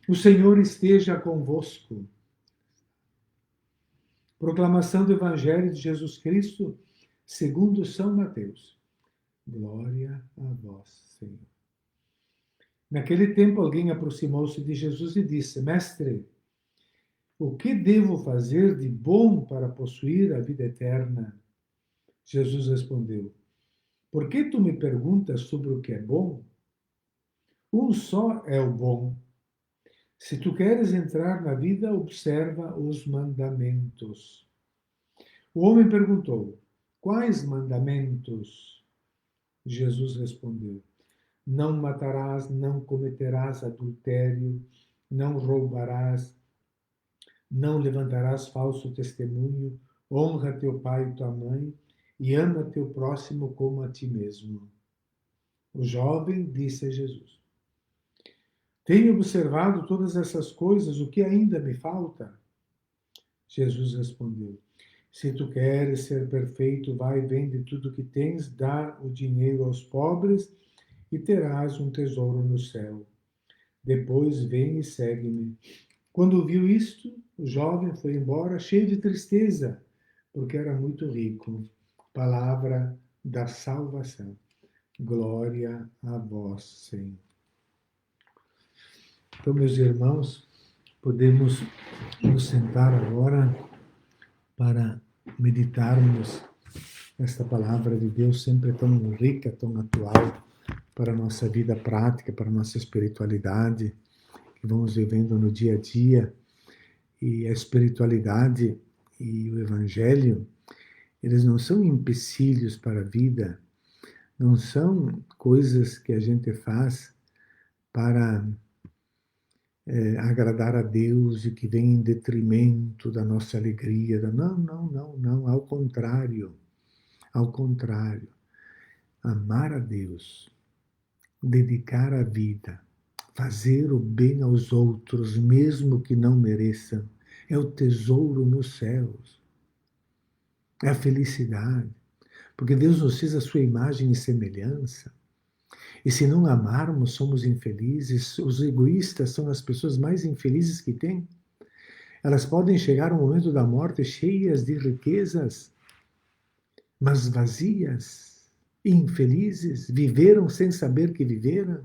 O Senhor esteja convosco. Proclamação do Evangelho de Jesus Cristo, segundo São Mateus. Glória a vós, Senhor. Naquele tempo, alguém aproximou-se de Jesus e disse: Mestre, o que devo fazer de bom para possuir a vida eterna? Jesus respondeu: Por que tu me perguntas sobre o que é bom? Um só é o bom. Se tu queres entrar na vida, observa os mandamentos. O homem perguntou: Quais mandamentos? Jesus respondeu: Não matarás, não cometerás adultério, não roubarás, não levantarás falso testemunho, honra teu pai e tua mãe e ama teu próximo como a ti mesmo. O jovem disse a Jesus: Tenho observado todas essas coisas, o que ainda me falta? Jesus respondeu: Se tu queres ser perfeito, vai, vende tudo que tens, dá o dinheiro aos pobres e terás um tesouro no céu. Depois vem e segue-me. Quando viu isto, o jovem foi embora cheio de tristeza, porque era muito rico. Palavra da salvação. Glória a vós, Senhor. Então, meus irmãos, podemos nos sentar agora para meditarmos esta palavra de Deus, sempre tão rica, tão atual para a nossa vida prática, para a nossa espiritualidade, que vamos vivendo no dia a dia. E a espiritualidade e o Evangelho, eles não são empecilhos para a vida, não são coisas que a gente faz para agradar a Deus e que vem em detrimento da nossa alegria. Não, não, não, não. Ao contrário. Ao contrário. Amar a Deus, dedicar a vida, fazer o bem aos outros, mesmo que não mereçam, é o tesouro nos céus. É a felicidade. Porque Deus nos fez a sua imagem e semelhança. E se não amarmos, somos infelizes. Os egoístas são as pessoas mais infelizes que tem. Elas podem chegar ao momento da morte cheias de riquezas, mas vazias, infelizes, viveram sem saber que viveram.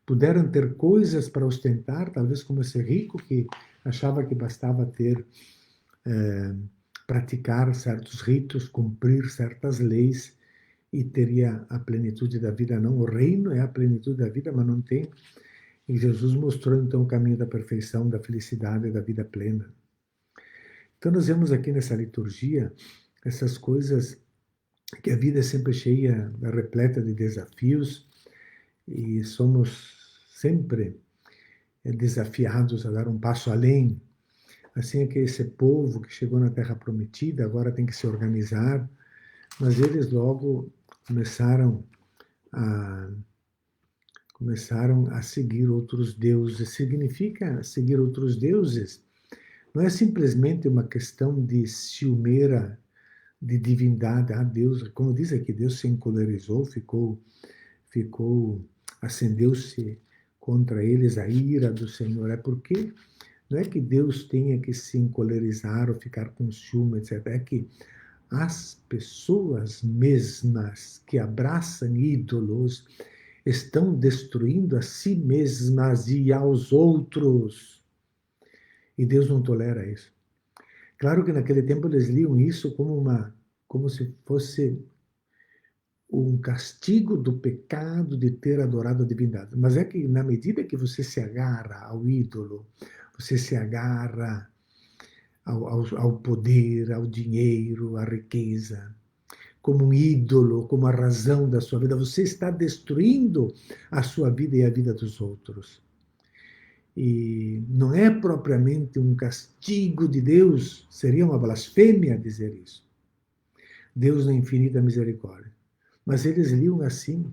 Puderam ter coisas para ostentar, talvez como esse rico que achava que bastava ter, praticar certos ritos, cumprir certas leis, e teria a plenitude da vida. Não, o reino é a plenitude da vida, mas não tem. E Jesus mostrou então o caminho da perfeição, da felicidade, da vida plena. Então nós vemos aqui nessa liturgia essas coisas, que a vida é sempre cheia, repleta de desafios, e somos sempre desafiados a dar um passo além. Assim é que esse povo que chegou na Terra Prometida agora tem que se organizar, mas eles logo começaram a seguir outros deuses. Significa seguir outros deuses não é simplesmente uma questão de ciumeira, de divindade. Ah, Deus, como diz aqui, Deus se encolerizou, acendeu-se contra eles a ira do Senhor. É porque não é que Deus tenha que se encolerizar ou ficar com ciúme, etc. É que as pessoas mesmas que abraçam ídolos estão destruindo a si mesmas e aos outros. E Deus não tolera isso. Claro que naquele tempo eles liam isso como se fosse um castigo do pecado de ter adorado a divindade. Mas é que na medida que você se agarra ao ídolo, você se agarra ao poder, ao dinheiro, à riqueza, como um ídolo, como a razão da sua vida, você está destruindo a sua vida e a vida dos outros. E não é propriamente um castigo de Deus, seria uma blasfêmia dizer isso. Deus na infinita misericórdia. Mas eles liam assim,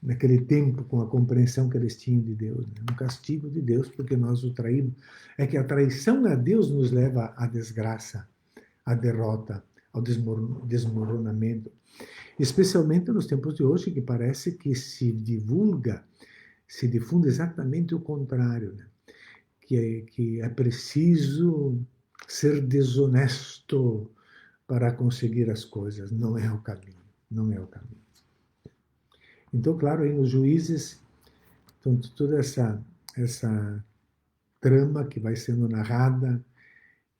naquele tempo, com a compreensão que eles tinham de Deus, né? Um castigo de Deus porque nós o traímos. É que a traição a Deus nos leva à desgraça, à derrota, ao desmoronamento. Especialmente nos tempos de hoje, que parece que se divulga se difunde exatamente o contrário, né? Que é preciso ser desonesto para conseguir as coisas. Não é o caminho, não é o caminho. Então, claro, aí nos juízes, então, toda essa trama que vai sendo narrada,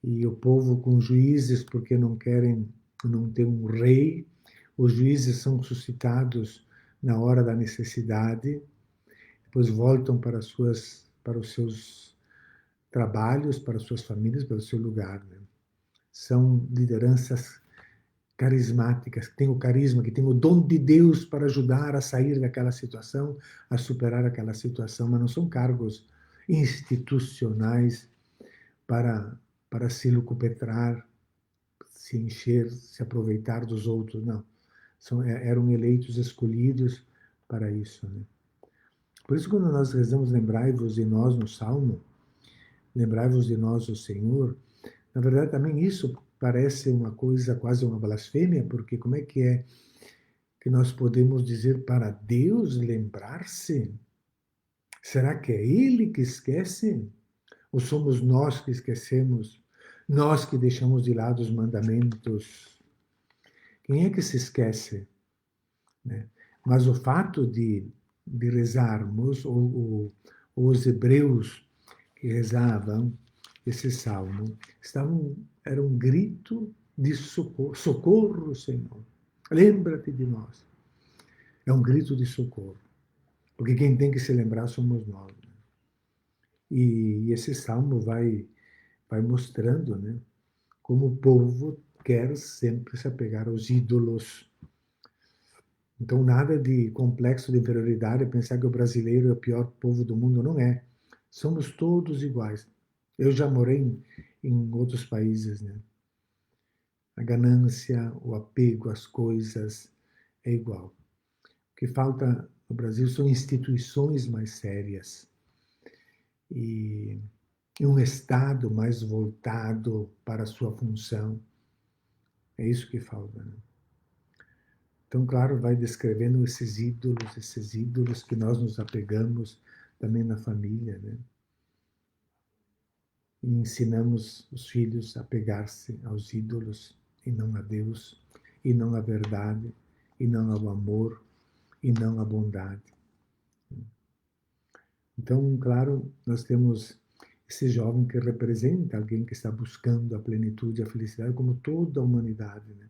e o povo com juízes porque não querem, não ter um rei, os juízes são suscitados na hora da necessidade, depois voltam para os seus trabalhos, para as suas famílias, para o seu lugar, né? São lideranças carismáticas, que têm o carisma, que têm o dom de Deus para ajudar a sair daquela situação, a superar aquela situação, mas não são cargos institucionais para, para se lucupetrar, se encher, se aproveitar dos outros, não. Eram eleitos, escolhidos para isso, né? Por isso, quando nós rezamos lembrai-vos de nós no Salmo, lembrai-vos de nós, o Senhor, na verdade também isso parece uma coisa, quase uma blasfêmia, porque como é que nós podemos dizer para Deus lembrar-se? Será que é Ele que esquece? Ou somos nós que esquecemos? Nós que deixamos de lado os mandamentos? Quem é que se esquece? Né? Mas o fato de rezarmos, os hebreus que rezavam esse salmo, era um grito de socorro, socorro, Senhor. Lembra-te de nós. É um grito de socorro. Porque quem tem que se lembrar somos nós. Né? E esse salmo vai mostrando, né, como o povo quer sempre se apegar aos ídolos. Então, nada de complexo de inferioridade, pensar que o brasileiro é o pior povo do mundo, não é. Somos todos iguais. Eu já morei em outros países, né? A ganância, o apego às coisas é igual. O que falta no Brasil são instituições mais sérias e um Estado mais voltado para a sua função. É isso que falta, né? Então, claro, vai descrevendo esses ídolos que nós nos apegamos também na família, né? E ensinamos os filhos a pegar-se aos ídolos e não a Deus, e não à verdade, e não ao amor, e não à bondade. Então, claro, nós temos esse jovem que representa alguém que está buscando a plenitude e a felicidade, como toda a humanidade, né?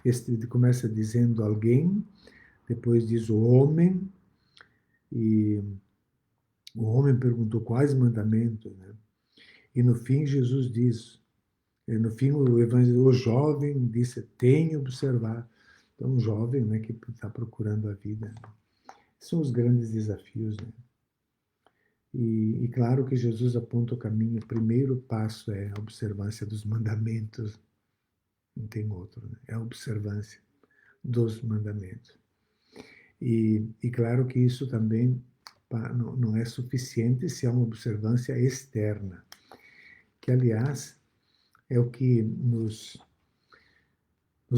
Este começa dizendo alguém, depois diz o homem, e o homem perguntou quais mandamentos, né? E no fim Jesus diz, no fim o evangelho, o jovem disse, tem observar. Então, um jovem, né, que está procurando a vida. Né? São os grandes desafios, né? E claro que Jesus aponta o caminho. O primeiro passo é a observância dos mandamentos. Não tem outro, né? É a observância dos mandamentos. E claro que isso também não é suficiente se há uma observância externa, que, aliás, é o que nos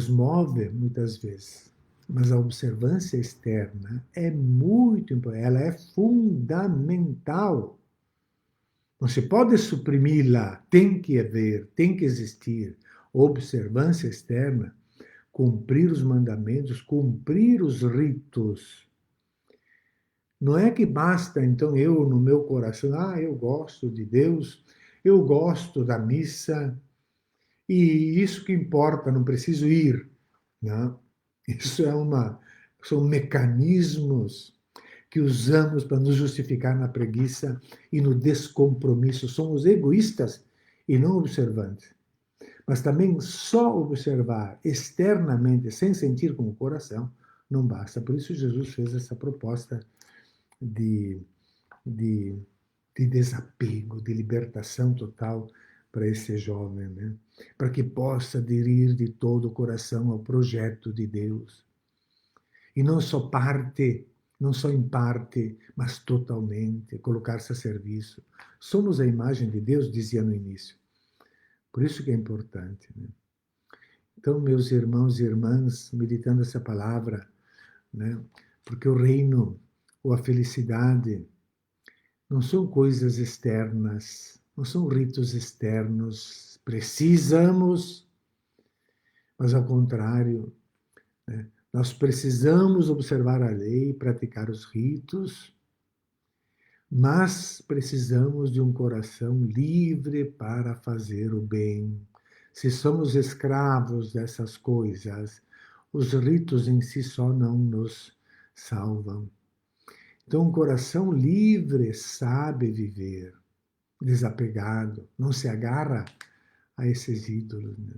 move muitas vezes. Mas a observância externa é muito importante, ela é fundamental. Não se pode suprimi-la, tem que haver, tem que existir observância externa, cumprir os mandamentos, cumprir os ritos. Não é que basta, então, eu no meu coração, eu gosto de Deus, eu gosto da missa, e isso que importa, não preciso ir. Não. Isso são mecanismos que usamos para nos justificar na preguiça e no descompromisso. Somos egoístas e não observantes. Mas também só observar externamente, sem sentir com o coração, não basta. Por isso Jesus fez essa proposta de, de, de desapego, de libertação total para esse jovem, né? Para que possa aderir de todo o coração ao projeto de Deus. E não só parte, não só em parte, mas totalmente, colocar-se a serviço. Somos a imagem de Deus, dizia no início. Por isso que é importante, né? Então, meus irmãos e irmãs, meditando essa palavra, né? Porque o reino ou a felicidade não são coisas externas, não são ritos externos. Precisamos, mas ao contrário, né? Nós precisamos observar a lei, praticar os ritos, mas precisamos de um coração livre para fazer o bem. Se somos escravos dessas coisas, os ritos em si só não nos salvam. Então, um coração livre sabe viver, desapegado, não se agarra a esses ídolos, né?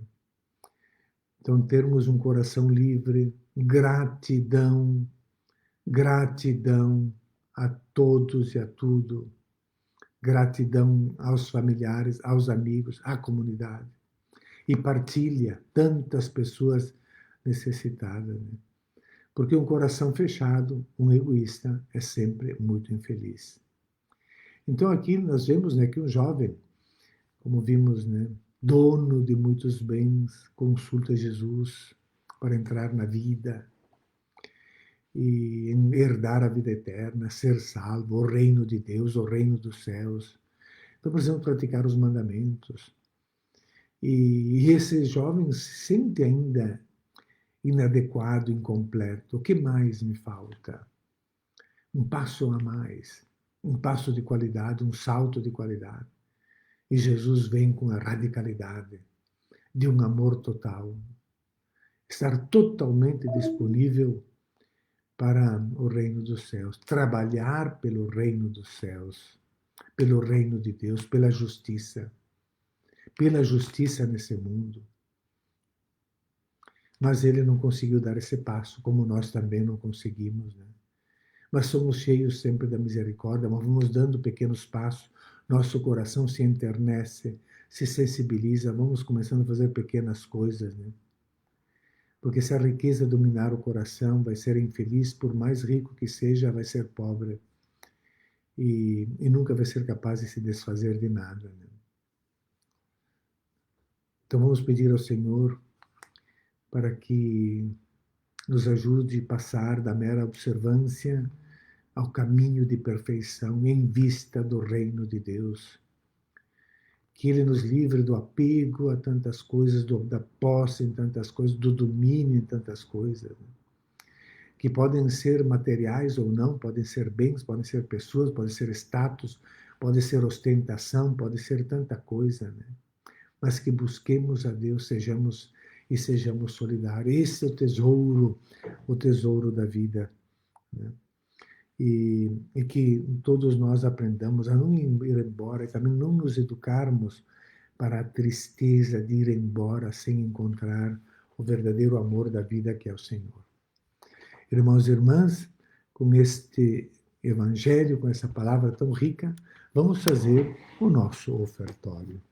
Então, termos um coração livre, gratidão, gratidão a todos e a tudo, gratidão aos familiares, aos amigos, à comunidade. E partilha tantas pessoas necessitadas, né? Porque um coração fechado, um egoísta, é sempre muito infeliz. Então aqui nós vemos, né, que um jovem, como vimos, né, dono de muitos bens, consulta Jesus para entrar na vida e herdar a vida eterna, ser salvo, o reino de Deus, o reino dos céus. Então precisamos praticar os mandamentos. E esse jovem se sente ainda inadequado, incompleto. O que mais me falta? Um passo a mais, um passo de qualidade, um salto de qualidade. E Jesus vem com a radicalidade de um amor total, estar totalmente disponível para o reino dos céus, trabalhar pelo reino dos céus, pelo reino de Deus, pela justiça nesse mundo. Mas ele não conseguiu dar esse passo, como nós também não conseguimos, né? Mas somos cheios sempre da misericórdia, mas vamos dando pequenos passos, nosso coração se enternece, se sensibiliza, vamos começando a fazer pequenas coisas, né? Porque se a riqueza dominar o coração, vai ser infeliz, por mais rico que seja, vai ser pobre. E nunca vai ser capaz de se desfazer de nada, né? Então vamos pedir ao Senhor para que nos ajude a passar da mera observância ao caminho de perfeição em vista do reino de Deus. Que Ele nos livre do apego a tantas coisas, da posse em tantas coisas, do domínio em tantas coisas, né? Que podem ser materiais ou não, podem ser bens, podem ser pessoas, podem ser status, pode ser ostentação, pode ser tanta coisa, né? Mas que busquemos a Deus, sejamos solidários. Esse é o tesouro da vida, né? E que todos nós aprendamos a não ir embora e também não nos educarmos para a tristeza de ir embora sem encontrar o verdadeiro amor da vida que é o Senhor. Irmãos e irmãs, com este evangelho, com essa palavra tão rica, vamos fazer o nosso ofertório.